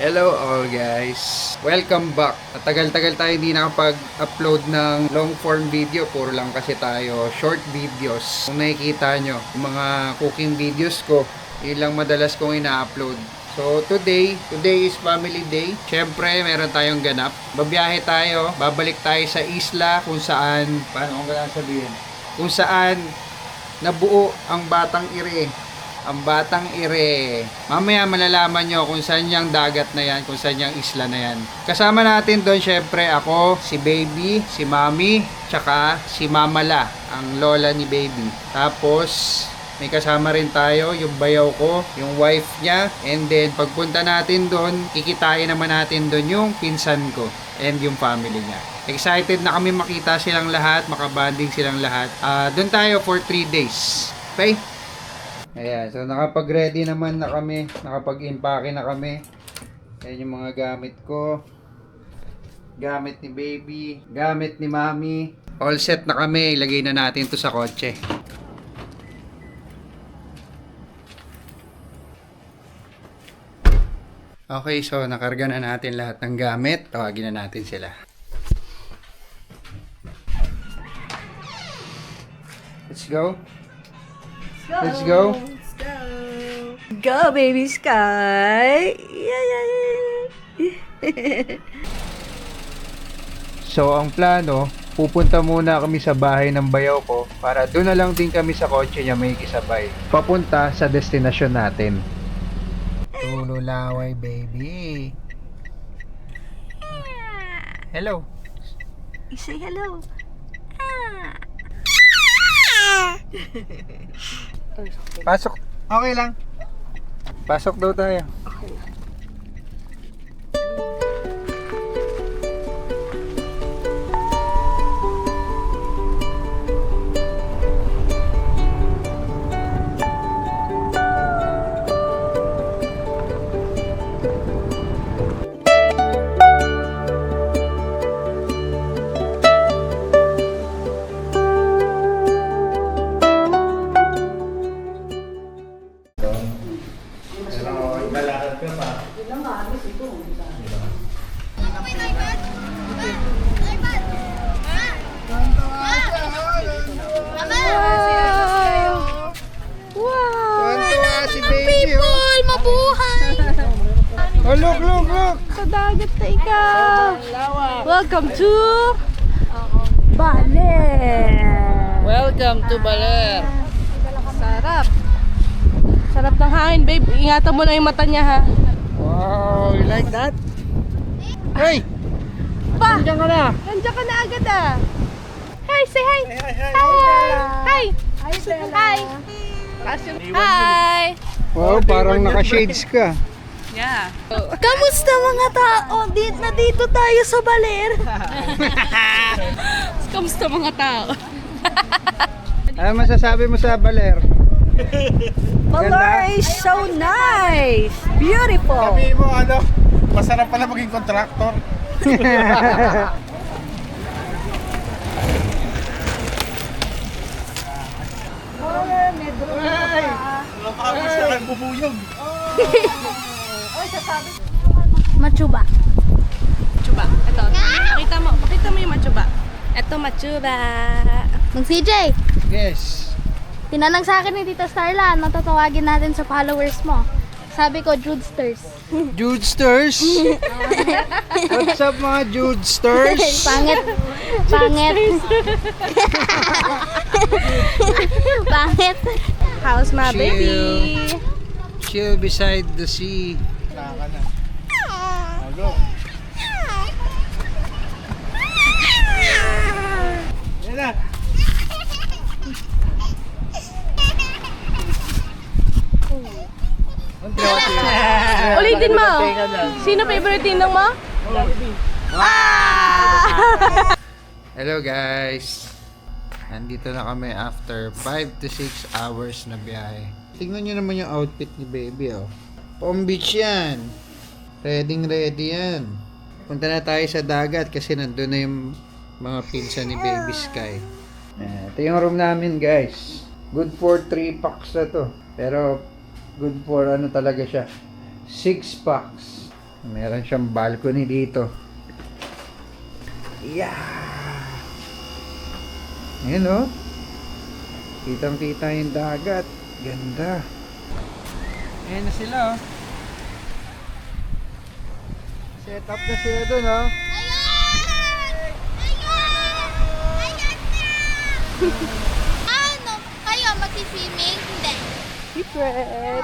Hello all guys! Welcome back! Tagal-tagal tayo hindi nakapag-upload ng long form video. Puro lang kasi tayo short videos. Kung nakikita nyo, yung mga cooking videos ko, yun lang madalas kong ina-upload. So today is family day. Siyempre, meron tayong ganap. Babiyahe tayo, babalik tayo sa isla kung saan, paano kong kailangan sabihin? Kung saan nabuo ang Batang Ire. Ang Batang Ire. Mamaya malalaman nyo kung saan yung dagat na yan, kung saan yung isla na yan. Kasama natin doon syempre ako, si Baby, si Mami, tsaka si Mamala, ang lola ni Baby. Tapos may kasama rin tayo, yung bayaw ko, yung wife niya. And then pagpunta natin doon, kikitain naman natin doon yung pinsan ko and yung family niya. Excited na kami makita silang lahat, makabanding silang lahat. Doon tayo for 3 days. Okay? Ayan, so nakapag-ready naman na kami, nakapag-impake na kami. Ayan yung mga gamit ko. Gamit ni Baby, gamit ni Mami. All set na kami, ilagay na natin to sa kotse. Okay, so nakarga na natin lahat ng gamit. Tawagin na natin sila. Let's go. Let's go. Let's go. Go, baby Sky. So, ang plano, pupunta muna kami sa bahay ng bayaw ko para doon na lang din kami sa kotse niya may kisabay. Papunta sa destinasyon natin. Tululaway, baby. Hello. Say hello. Pasok. Okay lang. Pasok daw tayo. Tuwan-tuwa si baby, oh. Mabuhay! Oh, look. Sa dagat na ikaw. Welcome to Baler. Welcome to Baler. Sarap. Sarap ng hangin, babe. Ingatan mo na yung mata niya, ha? Wow, you like that? Hey! Pa! Nandiyan ka na! Nandiyan ka na agad, ah. Hi, say hi. Hi! Hi. Hi. Hi. Wow, parang naka-shades ka. Yeah. Kamusta mga tao? Dito tayo sa Baler. Kamusta mga tao? Ano masasabi mo sa Baler? Baler is so nice. Beautiful. Sabihin mo masarap pala maging kontraktor. Wala siya kang bubuyog. Machuba. Machuba. Ito. Pakita mo yung machuba. Ito machuba. Mang CJ, Yes. tinanong sa akin ni Tita Starla, ano tatawagin natin sa followers mo? Sabi ko, Judesters. Judesters? What's up mga Judesters? Pangit. Pangit. How's my Chill. baby? Chill beside the sea. Taka na. Go. Yan na. Ulitin mo. Sino favorite tinang mo? Hello guys. Nandito na kami after 5 to 6 hours na biyahe. Tingnan nyo naman yung outfit ni baby, oh. Palm Beach yan. Ready yan. Punta na tayo sa dagat kasi nandun na yung mga pinsan ni Baby Sky. Ito yung room namin, guys. Good for 3 packs na to. Pero good for ano talaga siya. 6 packs. Meron siyang balcony dito. Yeah! Ayan oh. Kitang-kita yung dagat. Ganda. Ayan na sila oh. Set up na sila dun oh. Ano? Kayo, magsi-swimming? Hindi. Secret.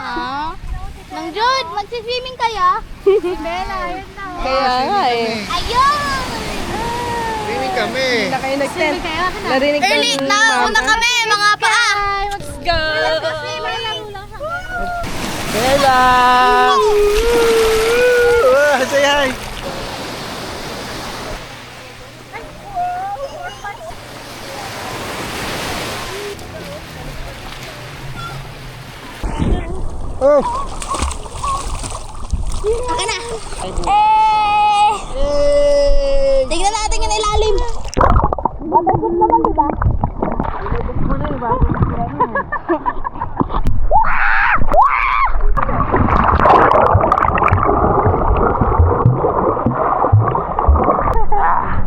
Nang Jude, magsi-swimming kayo? Bella, ayun na. Kaya nga eh. Ayun! Swimming kami. Na kayo nag-tent. Kayo, akin na. Narinig ka Early, ng nauna mama. kami, mga paa! Let's go! Swimmer lang lang siya. Bella! Say hi! Oh! Akin na! Tignan natin yung ilalim. Matagot naman, diba?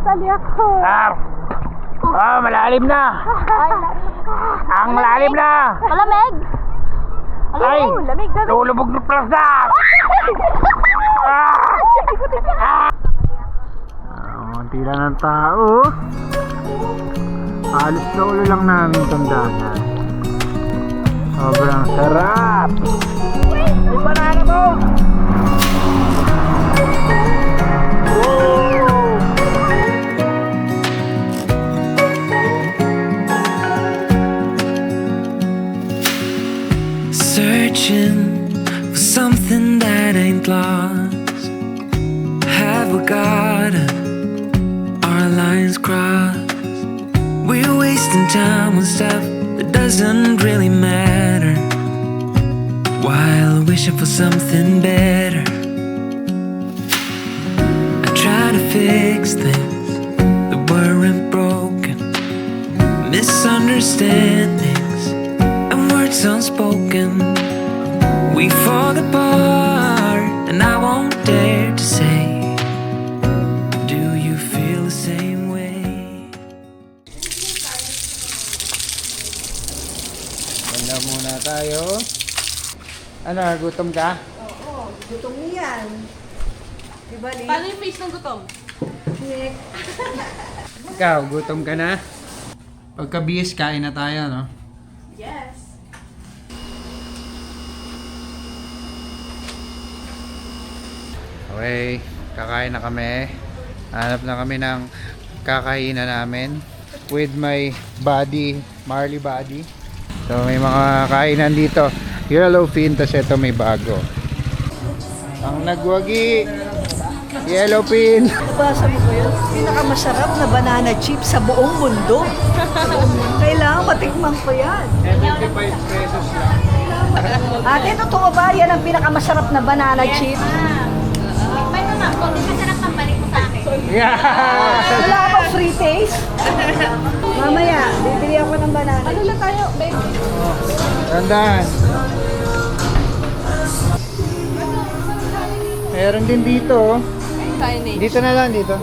Sali ako. Oh, malalim na! Ang lalim na! Malamig! Ay! Lamig na. Lulubog na plasda! Munti lang ng tao. Halos na ulo lang namin itong dagat. Sobrang sarap! May banana mo! Searching for something that ain't lost. Have we got our lines crossed? We're wasting time on stuff that doesn't really matter, while wishing for something better. I try to fix things that weren't broken, misunderstandings and words unspoken. We fall apart, and I won't dare to say, do you feel the same way? Ganda muna tayo. Ano, gutom ka? Gutom niyan. Diba, Lee? Paano yung face ng gutom? Ikaw, gutom ka na? Pagka-BS, kain na tayo, no? Yes. Okay, kakain na kami. Hanap na kami ng kakainan namin with my buddy, Marley buddy. So may mga kainan dito. Yellowfin, tas ito may bago. Ang nagwagi, Yellowfin. Nabasa mo ba yun? Pinakamasarap na banana chip sa buong mundo. Kailangan matikman ko yan. 75 pesos lang. Ate, totoo ba yan ang pinakamasarap na banana chip? May mama, kung di masarap ang balik mo sa akin. Yeah! Wala bang free taste? Mamaya, bibili ako ng banana. Ano na tayo, baby? Tandaan. Meron din dito. Oh. Signage. Dito na lang, dito.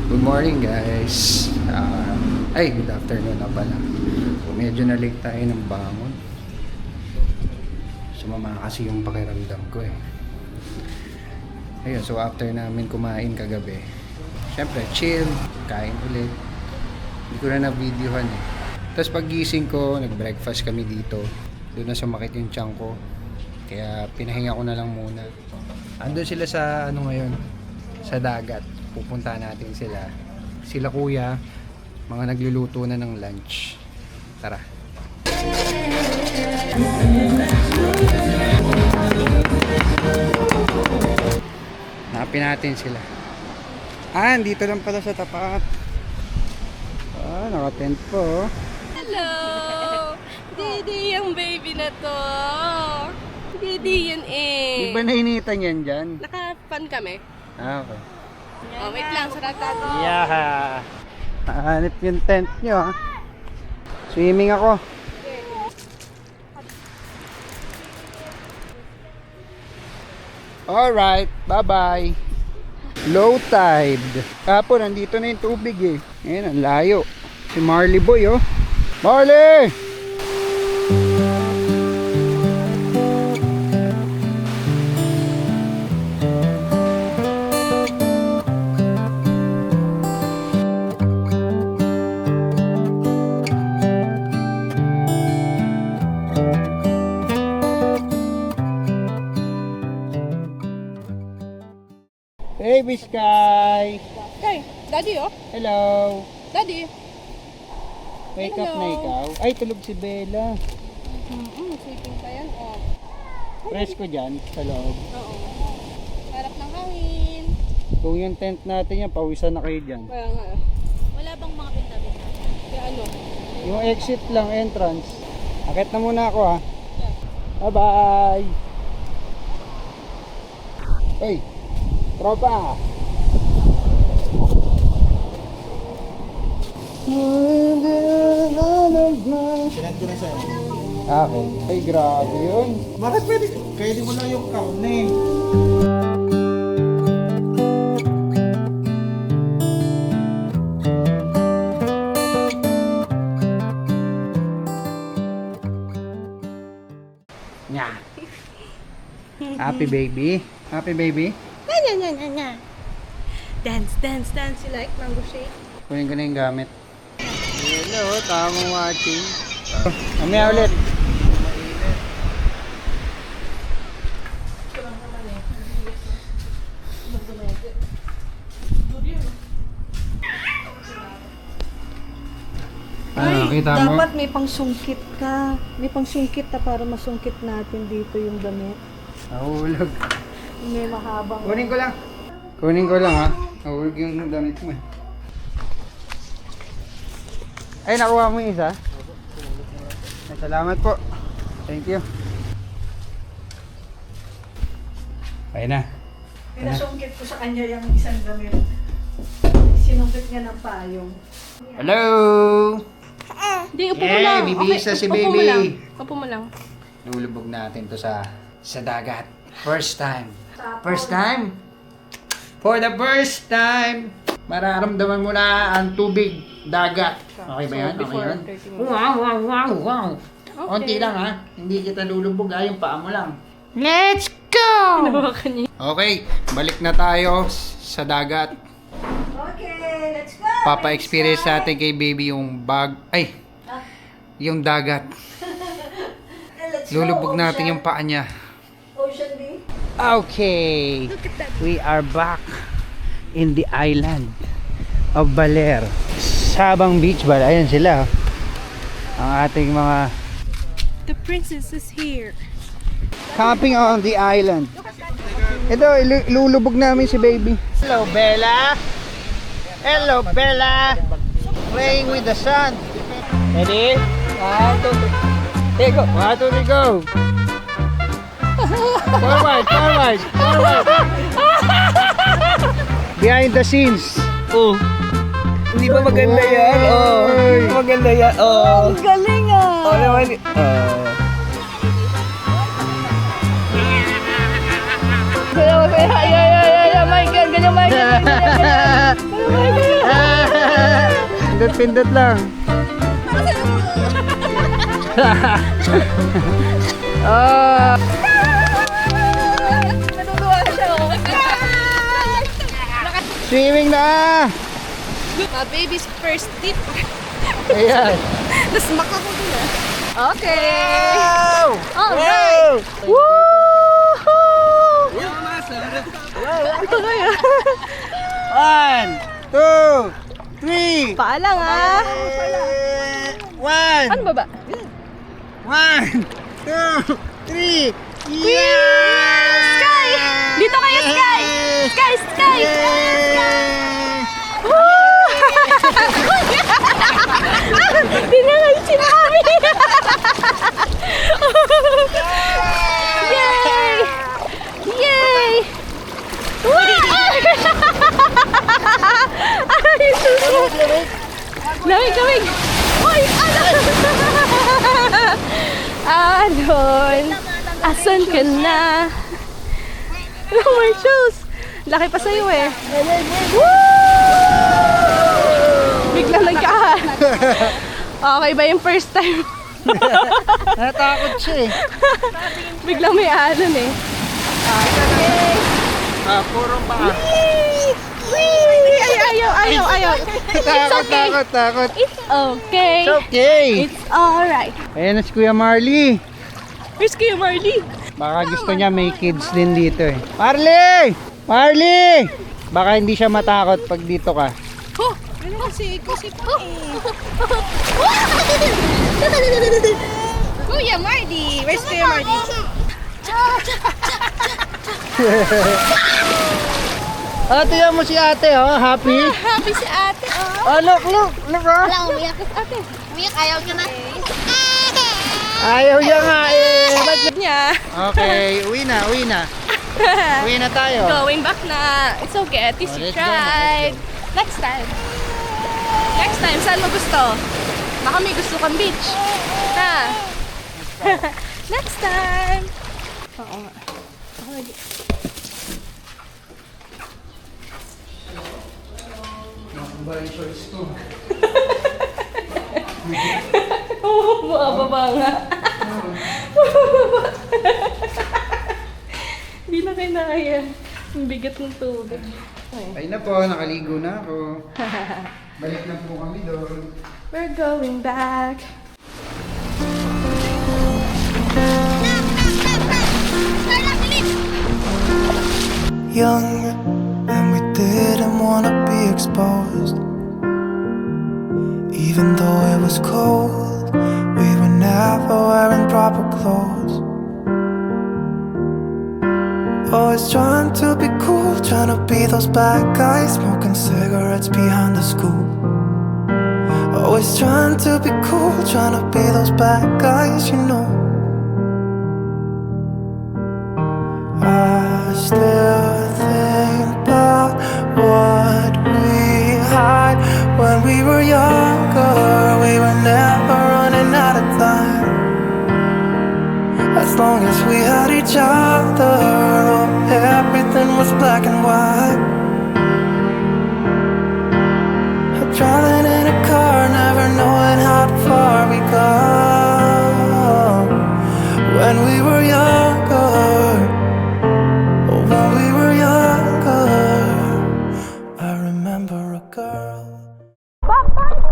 Good morning guys. Ay, good afternoon na pala. Medyo na-late tayo ng bangon. Sumama kasi yung pakiramdam ko eh. Ayun, so after namin kumain kagabi, syempre chill, kain ulit. Hindi ko na na-videohan eh. Tapos paggising ko, nag-breakfast kami dito. Doon na sumakit yung tiyan ko. Kaya pinahinga ko na lang muna. Andun sila sa ano ngayon, sa dagat. Pupunta natin sila. Sila kuya, mga nagluluto na ng lunch. Tara. Hanapin natin sila. Dito lang pala sa tapat. Naka-tent po. Hello! Didi yung baby na to. Didi yun Di eh. ba nainitan yan dyan? Naka-fun kami. Ah, okay. Oh, wait lang, sarata to. Yeah. Hanip yung tent nyo ha. Swimming ako. Alright, bye-bye. Low tide. Kapo, nandito na yung tubig eh. Ayan, ang layo. Si Marley Boy oh. Marley! Baby Sky! Kay, daddy oh. Hello! Daddy. Wake up na Hello. ikaw. Ay, tulog si Bella. Sleeping pa yan oh. Presko dyan sa loob. Oo. Harap ng hangin. Kung yung tent natin yan, pawisan na kayo dyan. Kaya nga. Wala bang mga pinta-pinta? Kaya ano? Yung exit lang, entrance. Akit na muna ako ha. Bye-bye! Hey! Tropa! Sinend ko na sa'yo. Okay. Ay, grabe yun. Bakit pwede mo lang yung karne? Nya. Happy baby. Happy baby. Nya. Dance, dance, dance. You like mango shake? Kunin ko na yung gamit. Hello, tamang watching. Mamaya ulit. Ano, kita mo? Dapat may pangsungkit ka. May pangsungkit na para masungkit natin dito yung damit. Nahulog. May mahabang. Kunin ko lang. Kunin ko lang ha. Nahulog yung damit mo eh. Ay, nakuha mo yung isa? Ay, salamat po. Thank you. Ayun na. Pinasungkit ko sa kanya yung isang damit. Sinungkit niya ng payong. Hello! Hindi, upo mo Yay, lang. bibihis na si upo mo baby. lang. Upo mo lang. Lulubog natin to sa dagat. First time. First time? For the first time, mararamdaman mo na ang tubig, dagat. Okay ba yan? Okay before yun? 30 minutes. Wow. Okay. Konti lang ha. Hindi kita lulubog ha. Yung paa mo lang. Let's go! Nabawakan niya. Okay, balik na tayo sa dagat. Okay, let's go! Papa-experience natin kay baby yung yung dagat. Let's Lulubog go, natin yung paa niya. Ocean Day. Okay, we are back in the island of Baler. Sabang Beach ba? Ayan sila. Ang ating mga The princess is here. camping on the island. Ito, ilulubog namin si baby. Hello, Bella. Hello, Bella. Playing with the sun. Ready? 1, 2, 3. Hey, go. 1, 2, 3, go. Forward. Behind the scenes. Oh. Hindi ba maganda yan? Oh. Hindi ba maganda yan? Oh. Ang galing ah! Oh, naman. Michael, ganyan Michael. Pindot lang. Ah. Natutuwa siya. Swimming na! My baby's first dip. Ayan. Tapos makako dun ah. Okay. Wow! Alright. One, two, three. Paalang ah. One, Ano ba ba? 1, 2, 3. Yeah! Sky! Dito kayo, Sky! Sky! Sky! Tinangay si Mami! Lamig! Uy! Alon! Alon! Asan ka na? No more shoes! Laki pa sa'yo eh. Biglang nagkaan. Okay ba yung first time? Natakot siya eh. Biglang may alon eh. Okay. Puro pa. Ayaw. Takot. It's okay. It's okay. It's alright. Ayan na si Kuya Marley. Where's Kuya Marley? Baka gusto niya may kids din dito eh. Marley! Baka hindi siya matakot pag dito ka. Oh! Ano kasi kusipon eh. Kuya Marley! Where's Kuya Marley? Tiyan mo si ate oh, happy. Happy si ate oh. Oh, look oh. Wala, umiyak si ate. Umiyak, ayaw niya na. Ayaw niya nga eh. Ba't niya? Okay, uwi na. Uwi na tayo. Going back na. It's okay. At least you Let's go. tried. Next time, saan mo gusto? Baka may gusto kang beach. Ha? Next time. Oo nga. Bumababa nga. Hindi na kinaya. Ang bigat ng tubig. Ay na po, nakaligo na ako. Balik na po kami doon. We're going back. Young, and we didn't wanna be exposed. Even though it was cold, we were never wearing proper clothes. Always trying to be cool, trying to be those bad guys, smoking cigarettes behind the school. Always trying to be cool, trying to be those bad guys, you know. I still think about what we had when we were younger. We were never running out of time. As long as we had each other, oh, everything was black and white. Driving in a car, never knowing how far we go. When we were younger, oh, when we were younger, I remember a girl.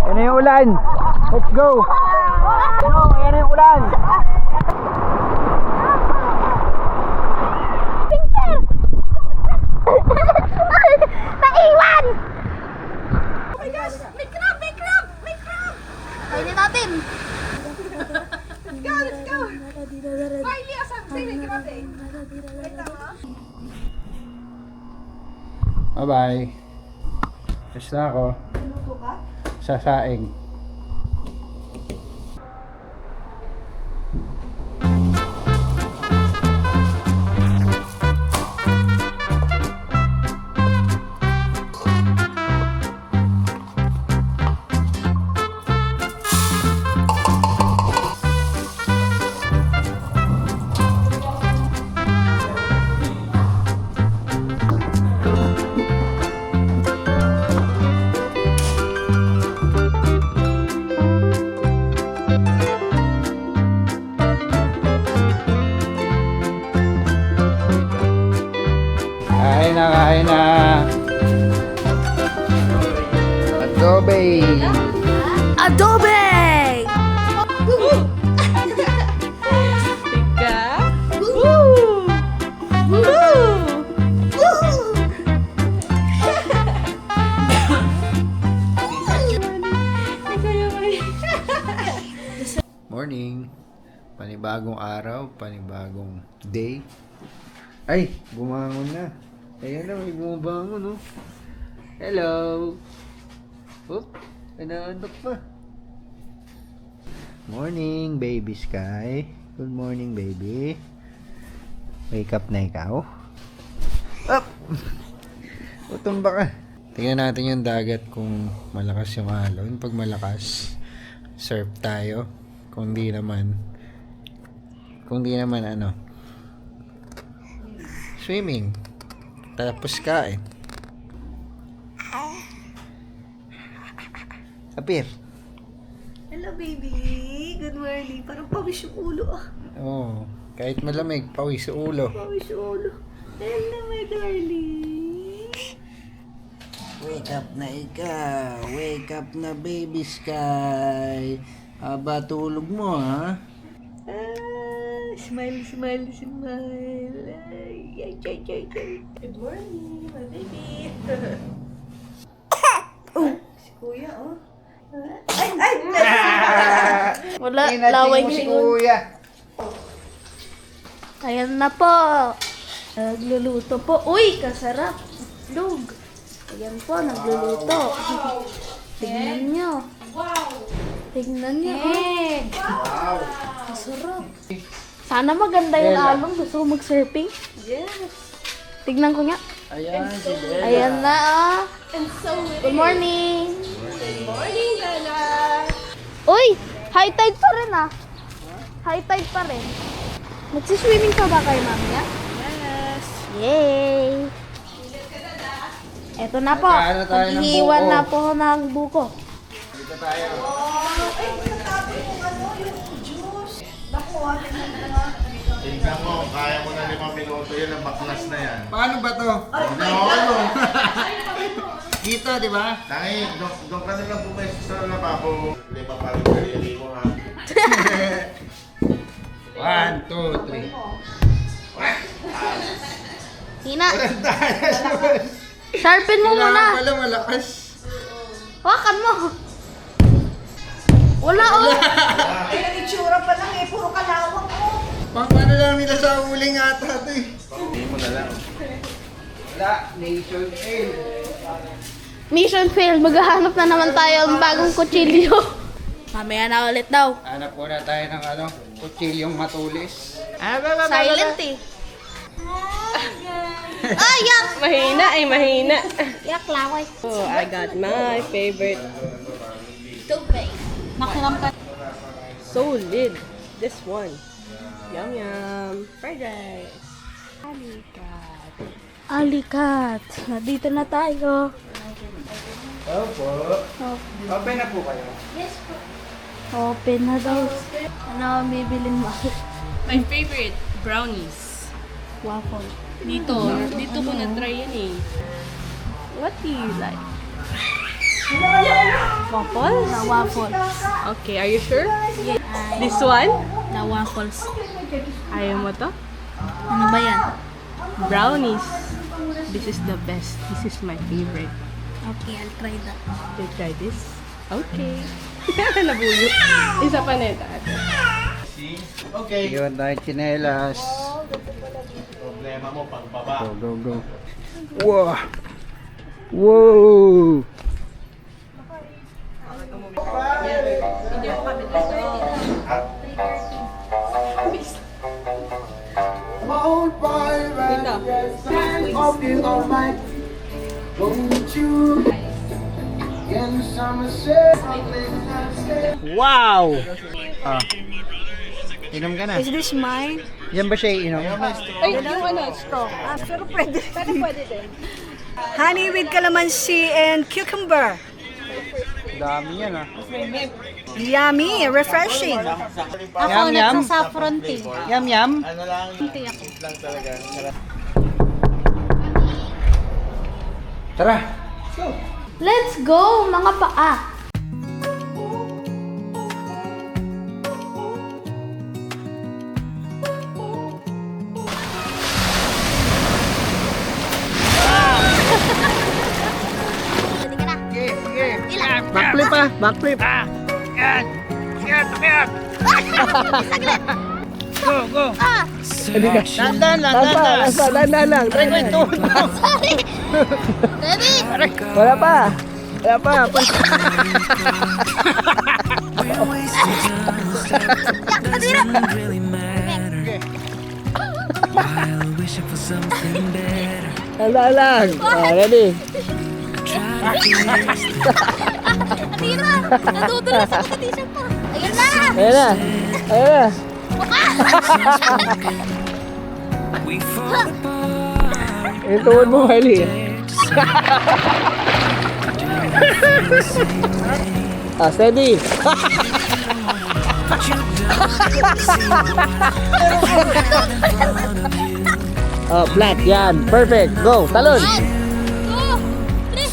Ayan na yung ulan. Let's go. Ayan na yung ulan. Naiwan! Oh my gosh! May crab! Kainin natin! Let's go! Marley, asan? Sige, may crab eh. Wait lang ha. Bye-bye. Tapos na ako. Sa saing. Kain na. Adobe. Adobe! Tiga. Woo! Morning. Panibagong araw, panibagong day. Ay, bumangon na. Ayan na, may bumabangon, oh. Hello. Oop, pinaanak pa. Morning, baby Sky. Good morning, baby. Wake up na ikaw. Up! Utumba ka. Tingnan natin yung dagat kung malakas yung alon. Pag malakas, surf tayo. Kung di naman ano, swimming. Tapos kain. Apir. Hello, baby. Good morning. Parang pawis yung ulo ah. Oo. Kahit malamig, pawis sa ulo. Pawis yung ulo. Hello, my darling. Wake up na ikaw. Wake up na, baby Sky. Aba, tulog mo, ha? Ah, smile, smile, smile. Ay, ay, ay, ay. Good morning, my baby. Oh, si kuya, oh. Ay, ay! Wala, Inating laway mo si ngayon. kuya. Ayan na po. Nagluluto po. Uy, kasarap. Itlog. Ayan po, nagluluto. Tignan nyo. Tignan nyo. Wow. Kasarap. Sana maganda yung alon. Gusto ko mag-surfing. Yes. Tignan ko nga. Ayan, si Bella. Ayan na ah. Good morning. Morning, Bella! Uy, high tide pa rin ah. High tide pa rin. Magsiswimming ka ba kayo mamaya? Yes! Yay! Eto na po. Nagkaano tayo ng Maghihiwan buko. na po ng buko. Dito tayo. Tingnan mo, kaya mo na 5 minuto yan, ang baklas na yan. Paano ba to? Ano? Dito, di ba? Tangi, doon ka nilang pumesto sa lababo. Hindi pa pa rin sarili mo ha. 1, 2, 3. Hina. Sharpen mo Kailangan muna. pala malakas. Hawakan mo. Wala oh. Ay, ang itsura pa lang eh. Puro kalawang oh. Pang ano lang nila sa uling ata ito eh. Hindi mo na lang. Wala, nation aim. Mission failed. Maghahanap na naman tayo ng bagong kutsilyo. Mamaya na ulit daw. Hanap muna tayo ng ano, kutsilyong matulis. Silent eh. Ay, yak! Mahina ay mahina. Yak, laway. Oh, I got my favorite. Tubig. Nakiram ka. Solid. This one. Yum yum. Fried rice. Alikat. Nandito na tayo. Opo. Open na po kayo. Open na daw. Ano ang bibilin mo? My favorite, brownies. Waffle. Dito ko na-try yan eh. What do you like? Waffles? Na waffles. Okay, are you sure? This one? Na waffles. Ayaw mo to? Ano ba yan? Brownies. This is the best. This is my favorite. Okay, I'll try that. You try this? Okay. Nabuyo. Isa pa neta. Okay. Iwan tayo tsinelas. Problema mo, pagbaba. Go, go, go. Wow! Wow! Wow! Ah. Inom ka na. Is this mine? Yan ba siya inom? Ay, yung ano, straw. Ah, pero pwede. Pero pwede din. Honey with calamansi and cucumber. Dami yan ah. Yummy, refreshing. Yum, yum. saffron tea. Yum, yum. Ano lang, lang talaga. Tara. Let's go, mga paa. Pwede ka na. Sige, sige. Ilan? Backflip ah. Backflip. Yan. Yan, yan. Go, go. Ah, Dandan lang, dandan. Dandan lang. Try ko ito. sorry. Ready? Wala pa. Wala pa. We're wasting time on stuff that doesn't really matter. While wishing for something better. Dandan lang. Ready? Try Tira! Nadudulas ako sa t-shirt mo. Ayun na! Ayan na. Ayan na. We fall apart. Yung tuhod mo, Miley. Steady. Flat. Yan. Perfect. Go. Talon. 1, 2,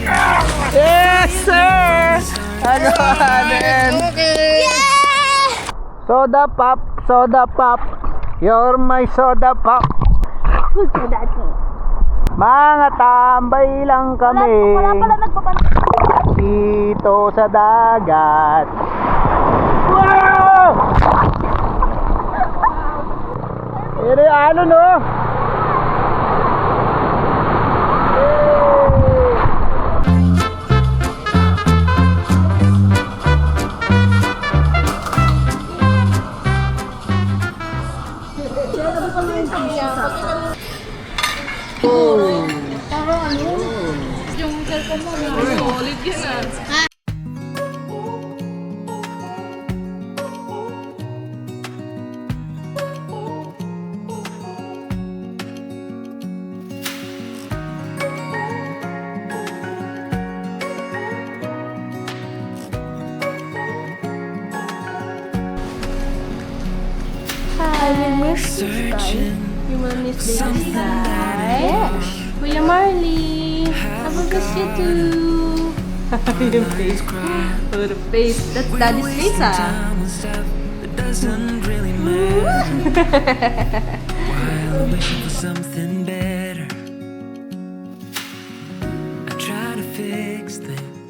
3. Yes, sir! Ano yan? Soda pop, soda pop. You're my soda pop. Mga tambay lang kami Wala pala nagpapansin. dito sa dagat. Wow! Pero ano no? Yung cellphone mo, solid yan ah. I will miss you, Sky. You will miss the sky. Kuya Marley, I will miss you too. Yung face. Oh, the face. That's daddy's face, ah. Time and stuff that doesn't really matter. While wishing for something better, I try to fix things.